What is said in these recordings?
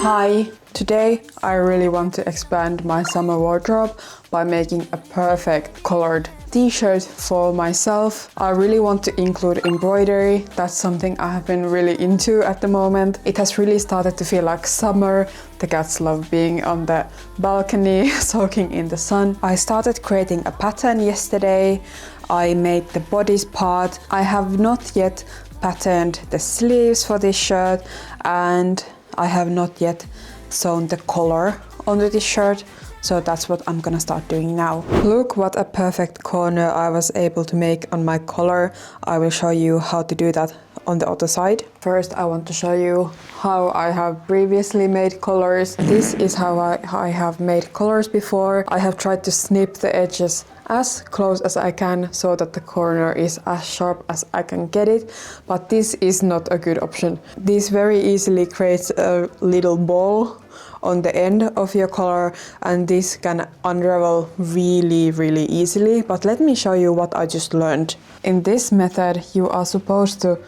Hi! Today I really want to expand my summer wardrobe by making a perfect colored t-shirt for myself. I really want to include embroidery. That's something I have been really into at the moment. It has really started to feel like summer. The cats love being on the balcony, soaking in the sun. I started creating a pattern yesterday. I made the bodice part. I have not yet patterned the sleeves for this shirt, and I have not yet sewn the collar onto this shirt, so that's what I'm gonna start doing now. Look what a perfect corner I was able to make on my collar. I will show you how to do that on the other side. First I want to show you how I have previously made collars. This is how I have made collars before. I have tried to snip the edges as close as I can so that the corner is as sharp as I can get it, but this is not a good option. This very easily creates a little ball on the end of your collar, and this can unravel really easily. But let me show you what I just learned. In this method you are supposed to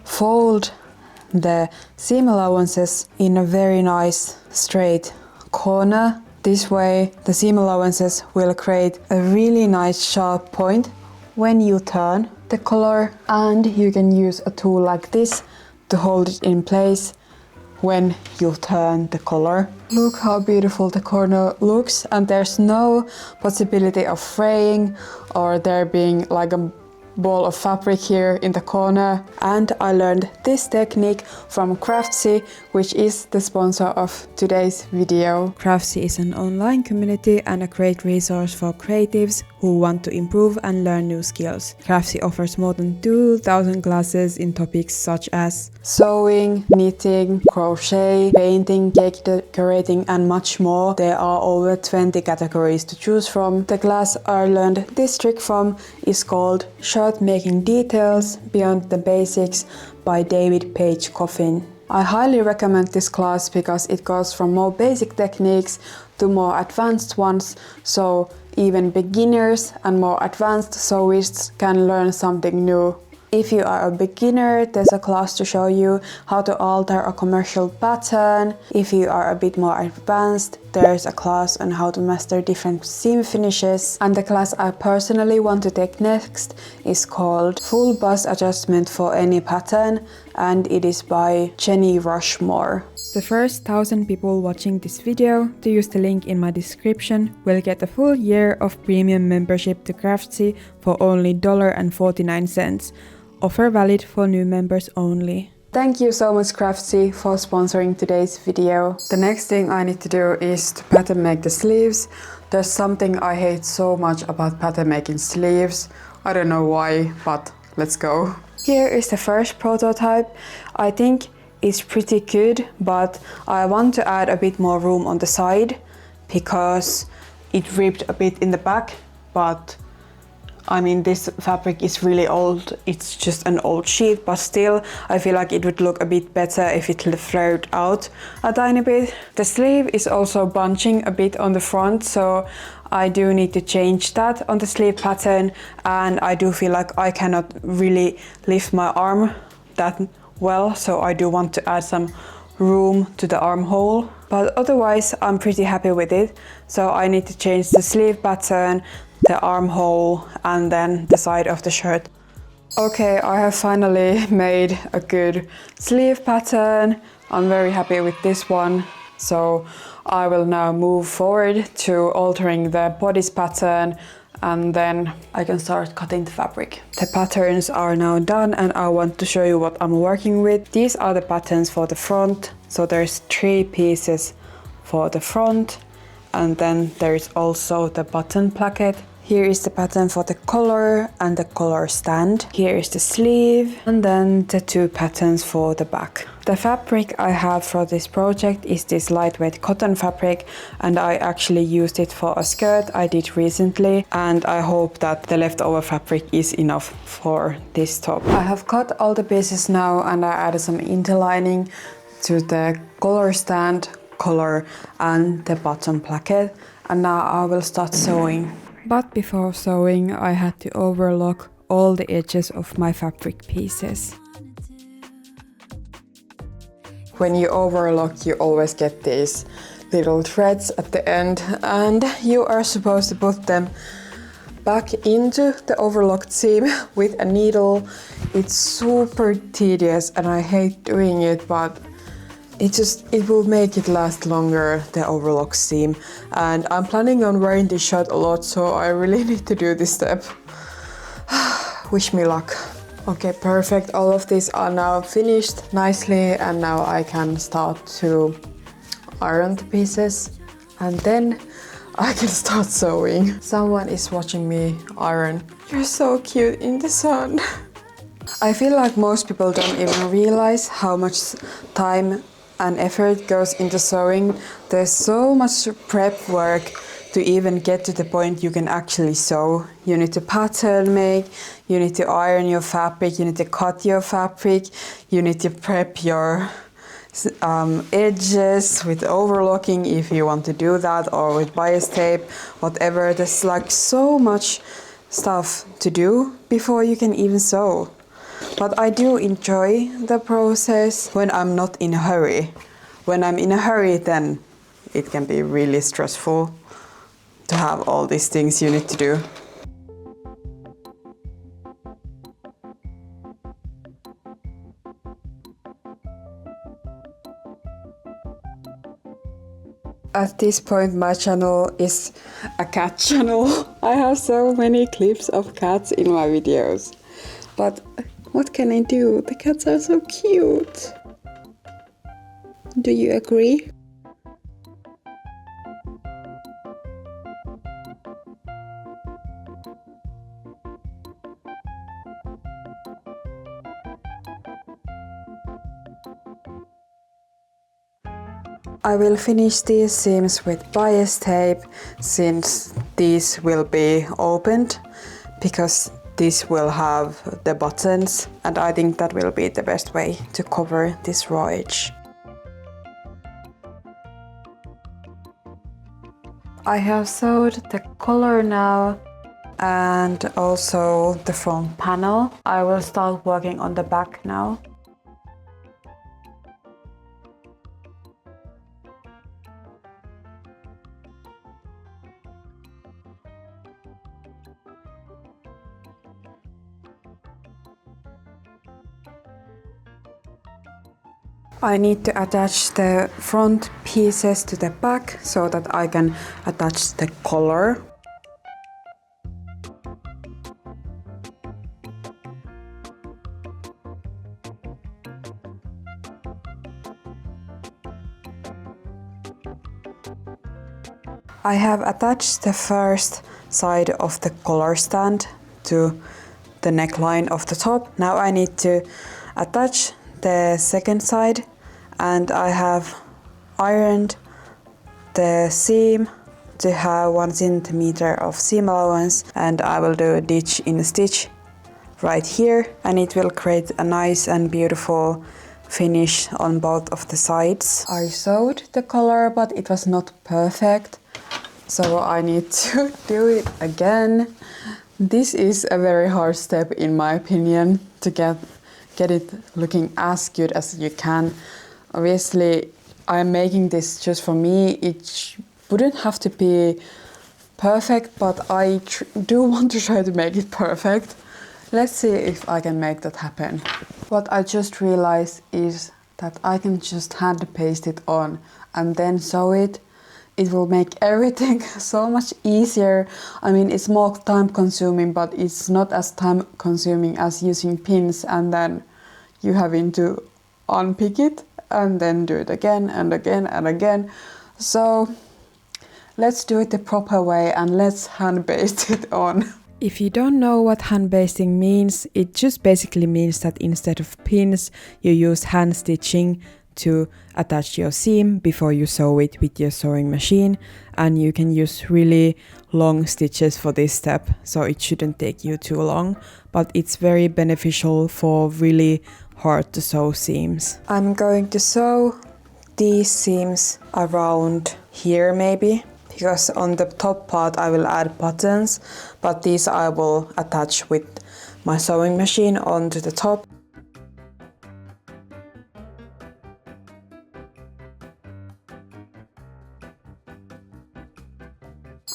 fold the seam allowances in a very nice straight corner. This way the seam allowances will create a really nice sharp point when you turn the collar, and you can use a tool like this to hold it in place when you turn the collar. Look how beautiful the corner looks, and there's no possibility of fraying or there being like a ball of fabric here in the corner. And I learned this technique from Craftsy, which is the sponsor of today's video. Craftsy is an online community and a great resource for creatives who want to improve and learn new skills. Craftsy offers more than 2,000 classes in topics such as sewing, knitting, crochet, painting, cake decorating and much more. There are over 20 categories to choose from. The class I learned this trick from is called Shirt Making Details Beyond the Basics by David Page Coffin. I highly recommend this class because it goes from more basic techniques to more advanced ones, so even beginners and more advanced sewists can learn something new. If you are a beginner, there's a class to show you how to alter a commercial pattern. If you are a bit more advanced, there's a class on how to master different seam finishes. And the class I personally want to take next is called Full Bust Adjustment for Any Pattern, and it is by Jenny Rushmore. The first 1,000 people watching this video to use the link in my description will get a full year of premium membership to Craftsy for only $1.49. Offer valid for new members only. Thank you so much Craftsy for sponsoring today's video. The next thing I need to do is to pattern make the sleeves. There's something I hate so much about pattern making sleeves. I don't know why, but let's go. Here is the first prototype. I think it's pretty good, but I want to add a bit more room on the side because it ripped a bit in the back, but I mean, this fabric is really old. It's just an old sheet, but still I feel like it would look a bit better if it flared out a tiny bit. The sleeve is also bunching a bit on the front, so I do need to change that on the sleeve pattern, and I do feel like I cannot really lift my arm that well, so I do want to add some room to the armhole. But otherwise I'm pretty happy with it, so I need to change the sleeve pattern, the armhole and then the side of the shirt. Okay, I have finally made a good sleeve pattern. I'm very happy with this one, so I will now move forward to altering the bodice pattern, and then I can start cutting the fabric. The patterns are now done and I want to show you what I'm working with. These are the patterns for the front. So there's 3 pieces for the front, and then there is also the button placket. Here is the pattern for the collar and the collar stand. Here is the sleeve, and then the 2 patterns for the back. The fabric I have for this project is this lightweight cotton fabric, and I actually used it for a skirt I did recently, and I hope that the leftover fabric is enough for this top. I have cut all the pieces now, and I added some interlining to the collar stand, collar and the bottom placket, and now I will start sewing. But before sewing I had to overlock all the edges of my fabric pieces. when you overlock, you always get these little threads at the end, and you are supposed to put them back into the overlocked seam with a needle. It's super tedious and I hate doing it, but it will make it last longer, the overlock seam. And I'm planning on wearing this shirt a lot, so I really need to do this step. Wish me luck. Okay, perfect. All of these are now finished nicely, and now I can start to iron the pieces, and then I can start sewing. Someone is watching me iron. You're so cute in the sun. I feel like most people don't even realize how much time and effort goes into sewing. There's so much prep work to even get to the point you can actually sew. You need to pattern make, you need to iron your fabric, you need to cut your fabric, you need to prep your edges with overlocking if you want to do that, or with bias tape, whatever. There's like so much stuff to do before you can even sew. But I do enjoy the process when I'm not in a hurry. When I'm in a hurry, then it can be really stressful to have all these things you need to do. At this point, my channel is a cat channel. I have so many clips of cats in my videos. But what can I do? The cats are so cute. Do you agree? I will finish these seams with bias tape, since these will be opened, because this will have the buttons, and I think that will be the best way to cover this raw edge. I have sewed the collar now and also the front panel. I will start working on the back now. I need to attach the front pieces to the back so that I can attach the collar. I have attached the first side of the collar stand to the neckline of the top. Now I need to attach the second side, and I have ironed the seam to have 1 centimeter of seam allowance, and I will do a ditch in a stitch right here, and it will create a nice and beautiful finish on both of the sides. I sewed the collar, but it was not perfect, so I need to do it again. This is a very hard step in my opinion, to get it looking as good as you can. Obviously, I'm making this just for me. It wouldn't have to be perfect, but I do want to try to make it perfect. Let's see if I can make that happen. What I just realized is that I can just hand paste it on and then sew it. It will make everything so much easier. I mean, it's more time consuming, but it's not as time consuming as using pins and then you having to unpick it and then do it again and again and again. So let's do it the proper way and let's hand baste it on. If you don't know what hand basting means, it just basically means that instead of pins, you use hand stitching to attach your seam before you sew it with your sewing machine, and you can use really long stitches for this step, so it shouldn't take you too long, but it's very beneficial for really hard to sew seams. I'm going to sew these seams around here maybe, because on the top part I will add buttons, but these I will attach with my sewing machine onto the top.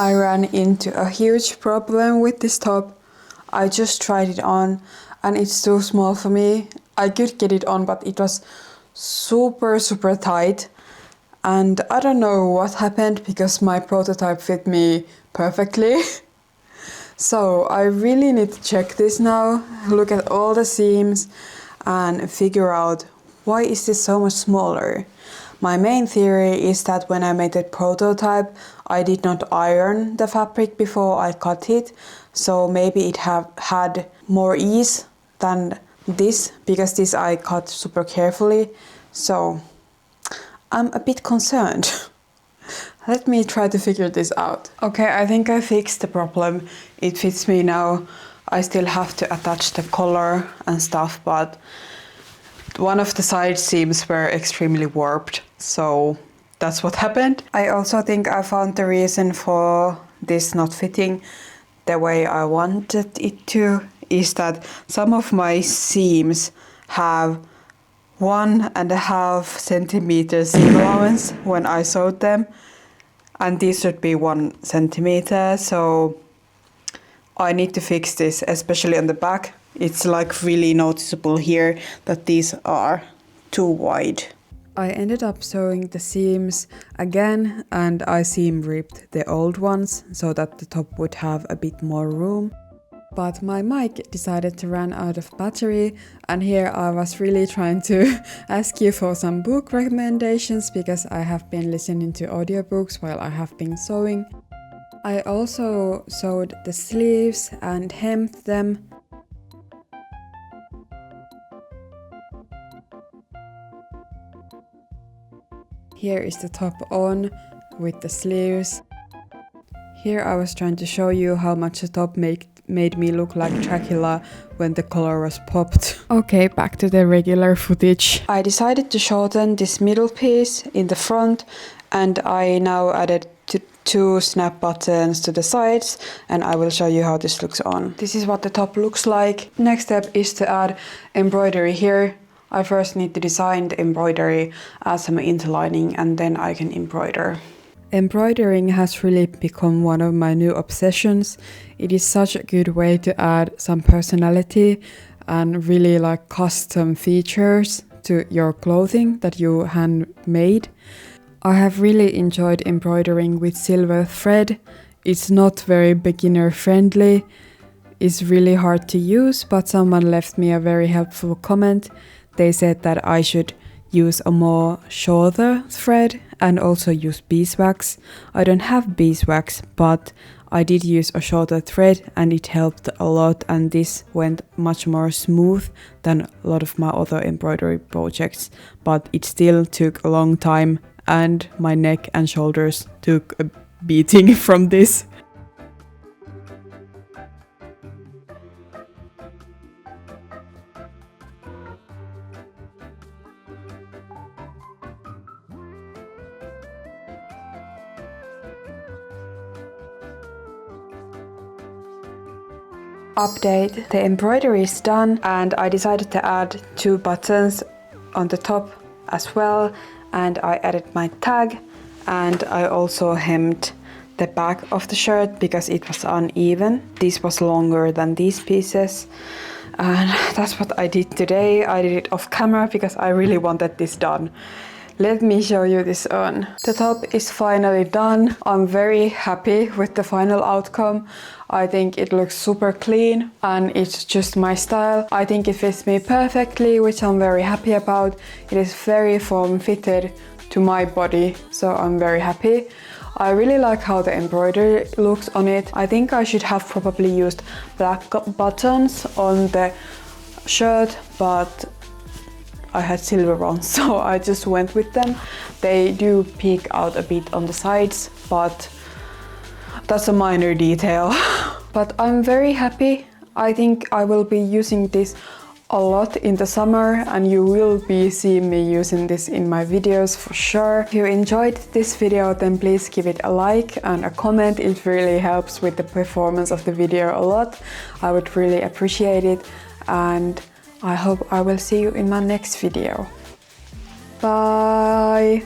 I ran into a huge problem with this top. I just tried it on and it's too small for me. I could get it on, but it was super tight. And I don't know what happened because my prototype fit me perfectly. So I really need to check this now, look at all the seams and figure out why is this so much smaller. My main theory is that when I made the prototype, I did not iron the fabric before I cut it, so maybe it had more ease than this, because this I cut super carefully, so I'm a bit concerned. Let me try to figure this out. Okay, I think I fixed the problem. It fits me now. I still have to attach the collar and stuff, but one of the side seams were extremely warped, so that's what happened. I also think I found the reason for this not fitting the way I wanted it to, is that some of my seams have 1.5 centimeter seam allowance when I sewed them, and these should be 1 centimeter, so I need to fix this, especially on the back. It's like really noticeable here that these are too wide. I ended up sewing the seams again, and I seam ripped the old ones so that the top would have a bit more room. But my mic decided to run out of battery, and here I was really trying to ask you for some book recommendations because I have been listening to audiobooks while I have been sewing. I also sewed the sleeves and hemmed them. Here is the top on with the sleeves. Here I was trying to show you how much the top made me look like Dracula when the collar was popped. Okay, back to the regular footage. I decided to shorten this middle piece in the front, and I now added two snap buttons to the sides, and I will show you how this looks on. This is what the top looks like. Next step is to add embroidery here. I first need to design the embroidery, add some interlining, and then I can embroider. Embroidering has really become one of my new obsessions. It is such a good way to add some personality and really like custom features to your clothing that you handmade. I have really enjoyed embroidering with silver thread. It's not very beginner friendly. It's really hard to use, but someone left me a very helpful comment. They said that I should use a more shorter thread and also use beeswax. I don't have beeswax, but I did use a shorter thread and it helped a lot, and this went much more smooth than a lot of my other embroidery projects, but it still took a long time and my neck and shoulders took a beating from this. Update. The embroidery is done, and I decided to add 2 buttons on the top as well, and I added my tag, and I also hemmed the back of the shirt because it was uneven. This was longer than these pieces, and that's what I did today. I did it off camera because I really wanted this done. Let me show you this on. The top is finally done. I'm very happy with the final outcome. I think it looks super clean and it's just my style. I think it fits me perfectly, which I'm very happy about. It is very form-fitted to my body, so I'm very happy. I really like how the embroidery looks on it. I think I should have probably used black buttons on the shirt, but I had silver ones, so I just went with them. They do peek out a bit on the sides, but that's a minor detail. But I'm very happy. I think I will be using this a lot in the summer, and you will be seeing me using this in my videos for sure. If you enjoyed this video, then please give it a like and a comment. It really helps with the performance of the video a lot. I would really appreciate it, and I hope I will see you in my next video. Bye!